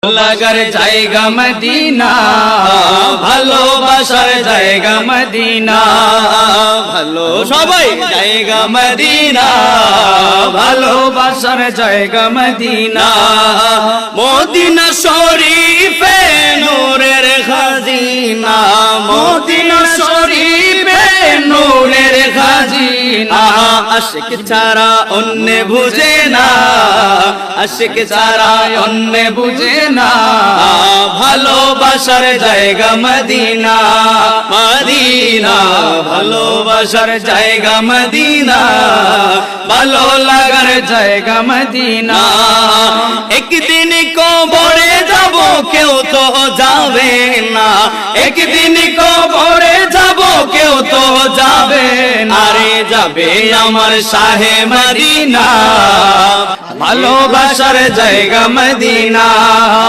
লাগার জায়গা মদিনা, ভালোবাসার জায়গা মদিনা, ভালো সবাই জায়গা মদিনা, ভালোবাসার জায়গা মদিনা। মদিনা শরীফে নূরের খাজিনা, মদিনা শরীফে নূরের খাজিনা। আশিক ছাড়া অন্য বুঝে না, আশিক ছাড়া অন্য বুঝে না, ভালোবাসার জায়গা মদিনা, মদিনা ভালোবাসার জায়গা মদিনা, ভালো লাগার জায়গা মদিনা। একদিন কবরে যাব কেউ তো যাবে না, একদিন কবরে যাব কেউ তো যাবে না, রে যাবে আমার শাহে মদিনা, ভালোবাসার জায়গা মদিনা।